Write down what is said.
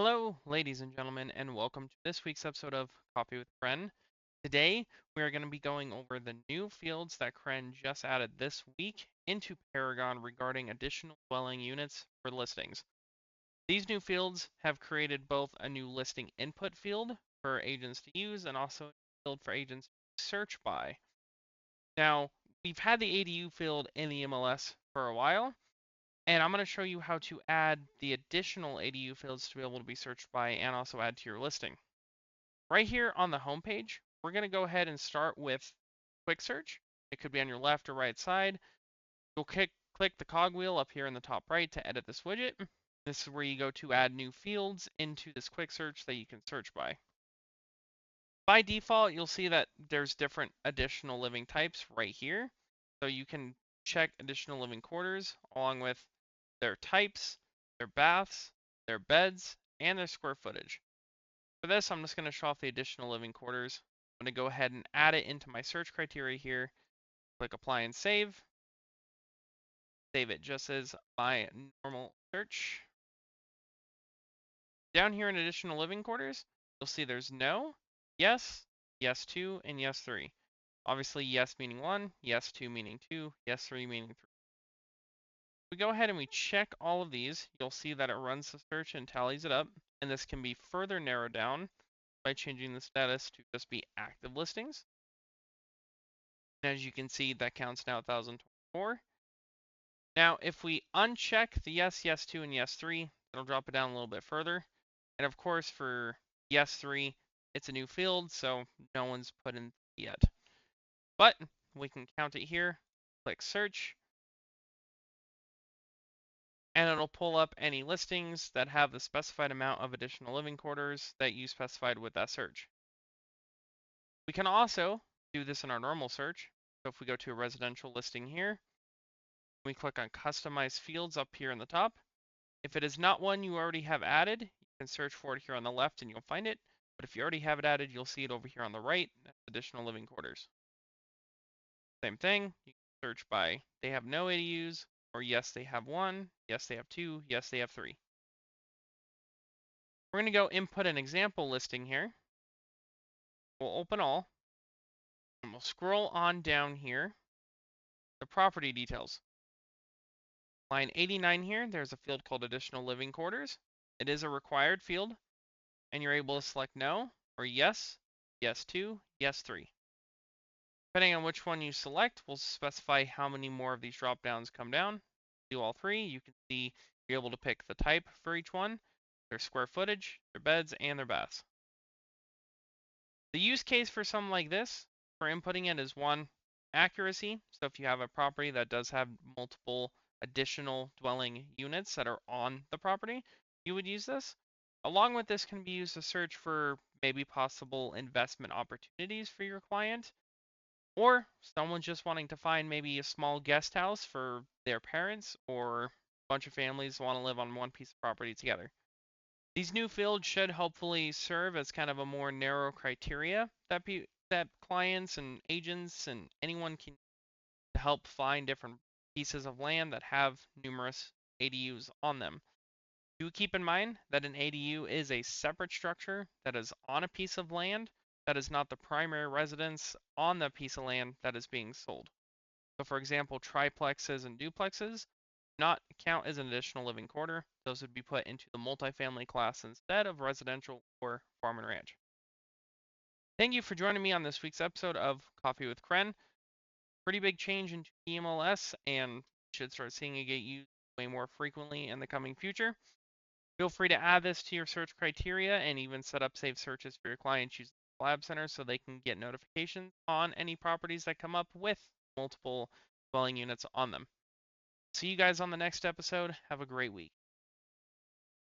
Hello, ladies and gentlemen, and welcome to this week's episode of Coffee with CREN. Today, we are going to be going over the new fields that CREN just added this week into Paragon regarding additional dwelling units for listings. These new fields have created both a new listing input field for agents to use and also a field for agents to search by. Now, we've had the ADU field in the MLS for a while, and I'm going to show you how to add the additional ADU fields to be able to be searched by and also add to your listing. Right here on the home page, we're going to go ahead and start with quick search. It could be on your left or right side. You'll click the cogwheel up here in the top right to edit this widget. This is where you go to add new fields into this quick search that you can search by. By default, you'll see that there's different additional living types right here. So you can check additional living quarters along with their types, their baths, their beds, and their square footage. For this, I'm just going to show off the additional living quarters. I'm going to go ahead and add it into my search criteria here. Click apply and save. Save it just as my normal search. Down here in additional living quarters, you'll see there's no, yes, yes 2, and yes 3. Obviously, yes meaning 1, yes 2 meaning 2, yes 3 meaning 3. We go ahead and we check all of these, you'll see that it runs the search and tallies it up, and this can be further narrowed down by changing the status to just be active listings. And as you can see, that counts now 1,024. Now, if we uncheck the yes, yes 2, and yes 3, it'll drop it down a little bit further. And of course, for yes 3, it's a new field, so no one's put in yet. But we can count it here, click search, and it'll pull up any listings that have the specified amount of additional living quarters that you specified with that search. We can also do this in our normal search. So if we go to a residential listing here, we click on customize fields up here in the top. If it is not one you already have added, you can search for it here on the left and you'll find it. But if you already have it added, you'll see it over here on the right, additional living quarters. Same thing, you can search by they have no ADUs, or yes, they have 1, yes, they have 2, yes, they have 3. We're going to go input an example listing here. We'll open all, and we'll scroll on down here, the property details. Line 89 here, there's a field called additional living quarters. It is a required field, and you're able to select no, or yes, yes 2, yes 3. Depending on which one you select, we'll specify how many more of these drop downs come down. Do all 3, you can see you're able to pick the type for each one, their square footage, their beds, and their baths. The use case for something like this, for inputting it, is one, accuracy. So if you have a property that does have multiple additional dwelling units that are on the property, you would use this. Along with this can be used to search for maybe possible investment opportunities for your client, or someone just wanting to find maybe a small guest house for their parents, or a bunch of families want to live on one piece of property together. These new fields should hopefully serve as kind of a more narrow criteria that clients and agents and anyone can help find different pieces of land that have numerous ADUs on them. Do keep in mind that an ADU is a separate structure that is on a piece of land that is not the primary residence on the piece of land that is being sold. So for example, triplexes and duplexes not count as an additional living quarter. Those would be put into the multifamily class instead of residential or farm and ranch. Thank you for joining me on this week's episode of Coffee with CREN. Pretty big change into EMLS, and should start seeing it get used way more frequently in the coming future. Feel free to add this to your search criteria and even set up saved searches for your clients using the Lab Center so they can get notifications on any properties that come up with multiple dwelling units on them. See you guys on the next episode. Have a great week.